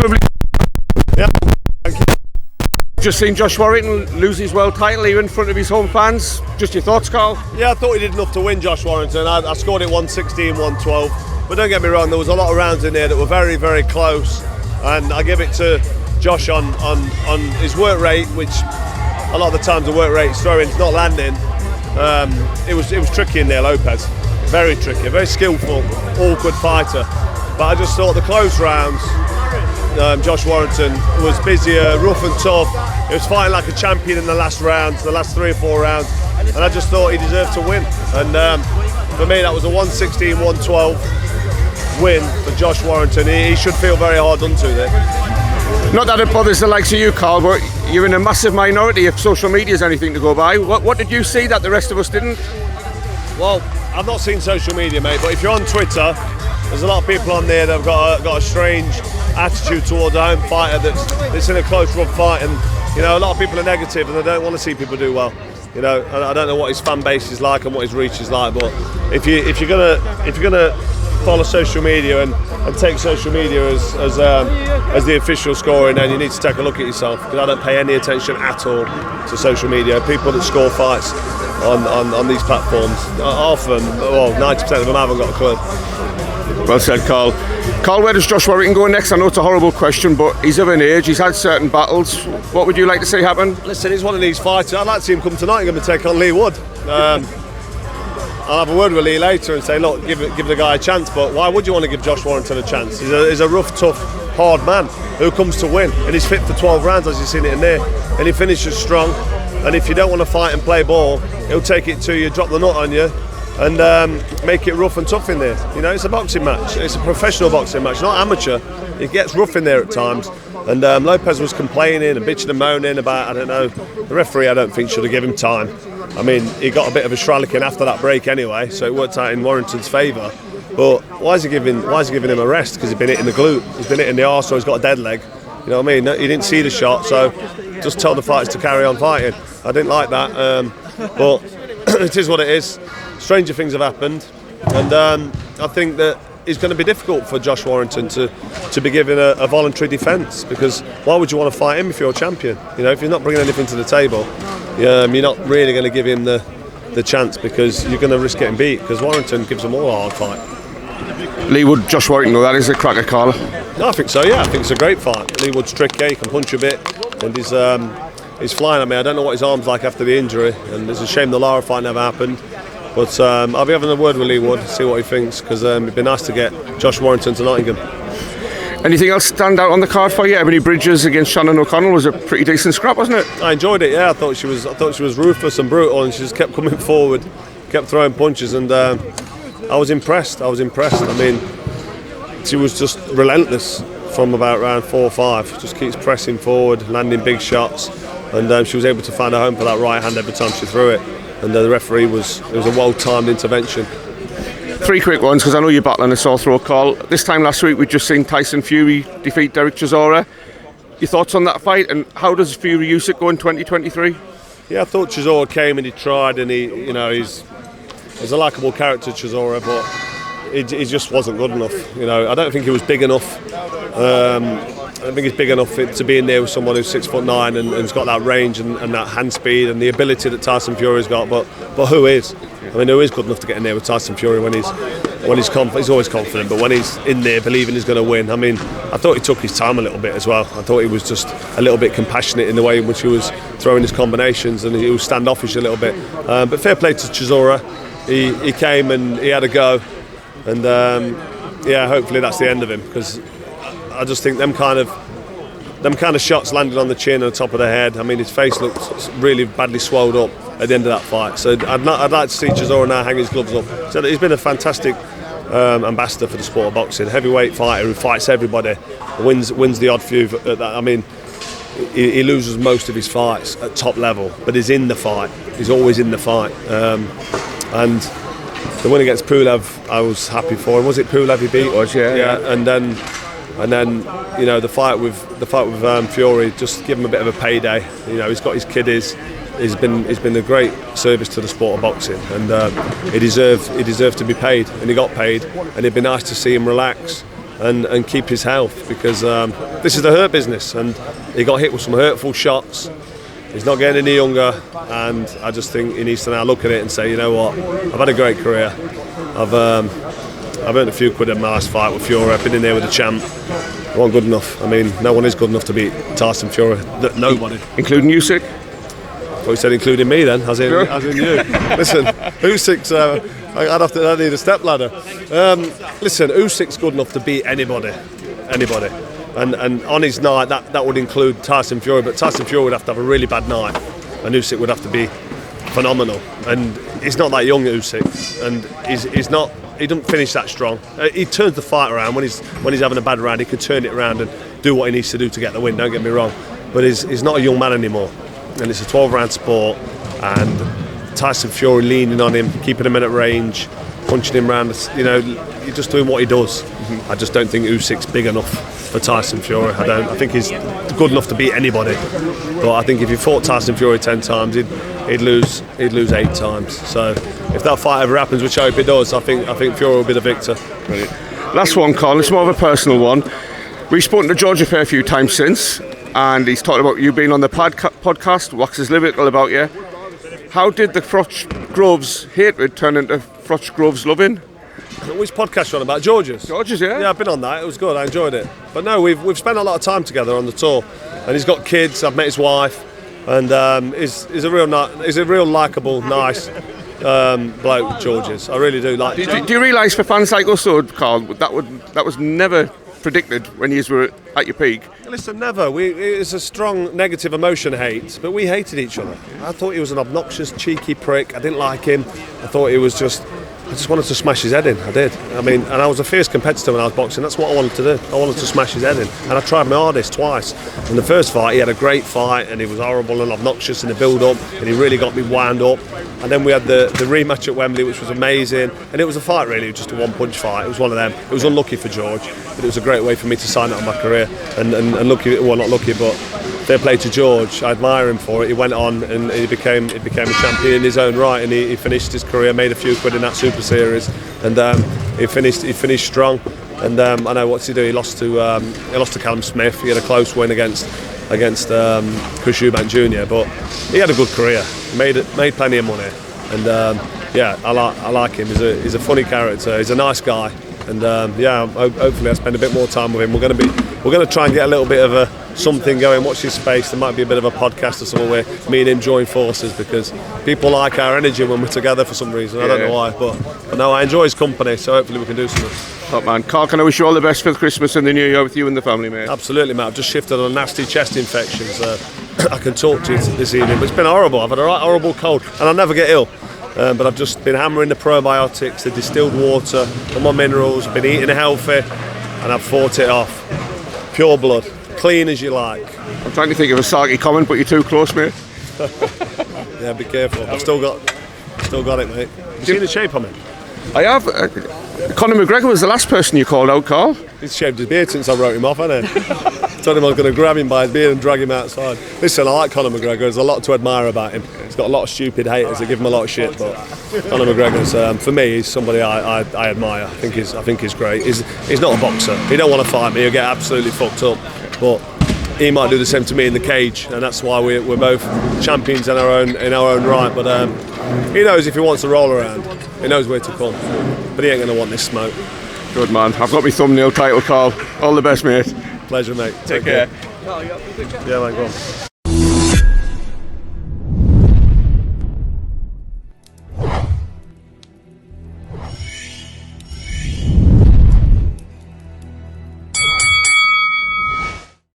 lovely. Yeah, thank you. Just seen Josh Warrington lose his world title here in front of his home fans. Just your thoughts, Carl? Yeah, I thought he did enough to win, Josh Warrington. I scored it 116, 112. But don't get me wrong, there was a lot of rounds in there that were very, very close. And I give it to Josh on his work rate, which a lot of the times the work rate is throwing, it's not landing. It was tricky in there, Lopez. Very tricky, very skillful, awkward fighter. But I just thought the close rounds, Josh Warrington was busier, rough and tough. He was fighting like a champion in the last rounds, the last 3 or 4 rounds, and I just thought he deserved to win. And for me, that was a 116, 112 win for Josh Warrington. He should feel very hard done to there. Not that it bothers the likes of you, Carl, but you're in a massive minority if social media is anything to go by. What did you see that the rest of us didn't? Well, I've not seen social media, mate, but if you're on Twitter, there's a lot of people on there that have got a strange attitude towards a home fighter that's in a close, rough fight, and you know, a lot of people are negative and they don't want to see people do well. You know, I don't know what his fan base is like and what his reach is like, but if you're gonna follow social media and take social media as the official scoring, then you need to take a look at yourself, because I don't pay any attention at all to social media. People that score fights on these platforms, often, well, 90% of them haven't got a clue. Well said, Carl. Carl, where does Josh Warrington go next? I know it's a horrible question, but he's of an age, he's had certain battles. What would you like to see happen? Listen, he's one of these fighters. I'd like to see him come tonight and take on Lee Wood. I'll have a word with Lee later and say, look, give the guy a chance, but why would you want to give Josh Warrington a chance? He's a rough, tough, hard man who comes to win, and he's fit for 12 rounds, as you've seen it in there, and he finishes strong. And if you don't want to fight and play ball, he'll take it to you, drop the nut on you, and make it rough and tough in there. You know, it's a boxing match. It's a professional boxing match, not amateur. It gets rough in there at times. And Lopez was complaining and bitching and moaning about, I don't know, the referee I don't think should have given him time. I mean, he got a bit of a shrallicking after that break anyway, so it worked out in Warrington's favour. But why is he giving him a rest? Because he's been hitting the glute, he's been hitting the arse, so he's got a dead leg. You know what I mean? He didn't see the shot, so just tell the fighters to carry on fighting. I didn't like that, but it is what it is. Stranger things have happened, and I think that it's going to be difficult for Josh Warrington to be given a voluntary defence, because why would you want to fight him if you're a champion? You know, if you're not bringing anything to the table, you're not really going to give him the chance, because you're going to risk getting beat, because Warrington gives them all a hard fight. Lee Wood, Josh Warrington, that is a cracker, Carl. No, I think so, yeah. I think it's a great fight. Lee Wood's tricky, he can punch a bit, and he's flying at me. I don't know what his arm's like after the injury, and it's a shame the Lara fight never happened. But I'll be having a word with Lee Wood, see what he thinks, because it'd be nice to get Josh Warrington to Nottingham. Anything else stand out on the card for you? Ebony Bridges against Shannon O'Connell was a pretty decent scrap, wasn't it? I enjoyed it, yeah. I thought she was ruthless and brutal, and she just kept coming forward, kept throwing punches, and I was impressed. I mean, she was just relentless from about round 4 or 5. Just keeps pressing forward, landing big shots, and she was able to find a home for that right hand every time she threw it. And the referee it was a well-timed intervention. 3 quick ones, because I know you're battling a sore throat, Carl. This time last week we'd just seen Tyson Fury defeat Derek Chisora. Your thoughts on that fight, and how does Fury USYK go in 2023? Yeah, I thought Chisora came and he tried, and he's a likeable character, Chisora, but he just wasn't good enough. You know, I don't think he was big enough. I don't think he's big enough to be in there with someone who's 6'9" and has got that range and that hand speed and the ability that Tyson Fury's got. But who is? I mean, who is good enough to get in there with Tyson Fury when he's confident? He's always confident, but when he's in there believing he's going to win, I mean, I thought he took his time a little bit as well. I thought he was just a little bit compassionate in the way in which he was throwing his combinations, and he was standoffish a little bit. But fair play to Chisora. He came and he had a go, and yeah, hopefully that's the end of him, because I just think them kind of shots landed on the chin and the top of the head. I mean, his face looked really badly swelled up at the end of that fight. So I'd like to see Chisora now hang his gloves up. So he's been a fantastic ambassador for the sport of boxing. Heavyweight fighter who fights everybody, wins the odd few. I mean, he loses most of his fights at top level, but he's in the fight. He's always in the fight. And the win against Pulev, I was happy for him. Was it Pulev he beat? Was, yeah. And then you know, the fight with Fury, just give him a bit of a payday. You know, he's got his kiddies. He's been a great service to the sport of boxing, and he deserved to be paid, and he got paid. And it'd be nice to see him relax and keep his health, because this is the hurt business, and he got hit with some hurtful shots. He's not getting any younger, and I just think he needs to now look at it and say, you know what, I've had a great career. I've earned a few quid in my last fight with Fury. I've been in there with the champ. It wasn't good enough. I mean, no one is good enough to beat Tyson Fury. Nobody. Including USYK? I thought you said including me then, as in you. Listen, Usyk's, I'd need a step ladder. Listen, Usyk's good enough to beat anybody. And on his night, that would include Tyson Fury, but Tyson Fury would have to have a really bad night, and Usyk would have to be phenomenal. And he's not that young, Usyk, and he's not. He doesn't finish that strong. He turns the fight around when he's having a bad round. He can turn it around and do what he needs to do to get the win. Don't get me wrong, but he's not a young man anymore, and it's a 12-round sport. And Tyson Fury leaning on him, keeping him at range, punching him around. You know, you're just doing what he does. I just don't think Usyk's big enough for Tyson Fury. I think he's good enough to beat anybody. But I think if he fought Tyson Fury 10 times, he'd lose 8 times. So if that fight ever happens, which I hope it does, I think Fury will be the victor. Brilliant. Last one, Carl. It's more of a personal one. We've spoken to George a fair few times since, and he's talked about you being on the podcast, waxes lyrical about you. How did the Froch Groves hatred turn into Froch Groves loving? Which podcast you're on about? George's? George's, yeah. Yeah, I've been on that. It was good. I enjoyed it. But no, we've spent a lot of time together on the tour, and he's got kids. I've met his wife, and he's a real likeable, nice bloke. George's. I really do like. Do you realise for fans like us, though, Carl, that was never predicted when you were at your peak? Listen, never. It's a strong negative emotion hate, but we hated each other. I thought he was an obnoxious, cheeky prick. I didn't like him. I thought he was just. I just wanted to smash his head in. I did. I mean, and I was a fierce competitor when I was boxing. That's what I wanted to do. I wanted to smash his head in, and I tried my hardest twice. In the first fight, he had a great fight, and he was horrible and obnoxious in the build-up, and he really got me wound up. And then we had the rematch at Wembley, which was amazing. And it was a fight, really, just a one-punch fight. It was one of them. It was unlucky for George, but it was a great way for me to sign up my career. And lucky, well, not lucky, but fair play to George. I admire him for it. He went on and he became a champion in his own right, and he finished his career, made a few quid in that Super Series, and he finished strong. And I know what's he do. He lost to Callum Smith. He had a close win against Chris Eubank Jr. But he had a good career. Made plenty of money. And yeah, I like him. He's a funny character. He's a nice guy. And yeah, hopefully I spend a bit more time with him. We're going to try and get a little bit of something going. Watch his space. There might be a bit of a podcast or something where me and him join forces, because people like our energy when we're together for some reason. I don't know why, but no, I enjoy his company. So hopefully we can do something. Top man. Carl, can I wish you all the best for Christmas and the New Year with you and the family, mate? Absolutely, mate. I've just shifted on a nasty chest infection, so I can talk to you this evening. But it's been horrible. I've had a right horrible cold, and I'll never get ill. But I've just been hammering the probiotics, the distilled water, all my minerals. I've been eating healthy, and I've fought it off. Pure blood, clean as you like. I'm trying to think of a sarky comment, but you're too close, mate. Yeah, be careful. I've still got it, mate. You seen the shape on me? I have. Conor McGREGOR was the last person you called out, Carl. He's shaved his beard since I wrote him off, hasn't he? I told him I was going to grab him by his beard and drag him outside. Listen, I like Conor McGREGOR. There's a lot to admire about him. He's got a lot of stupid haters that give him a lot of shit, but Conor McGregor's, for me, he's somebody I admire. I think he's great. He's not a boxer. He don't want to fight me. He'll get absolutely fucked up. But he might do the same to me in the cage, and that's why we're both champions in our own right. But he knows if he wants to roll around, he knows where to come. But he ain't going to want this smoke. Good man. I've got my thumbnail title, Carl. All the best, mate. Pleasure, mate. Take care. Yeah, mate, go on.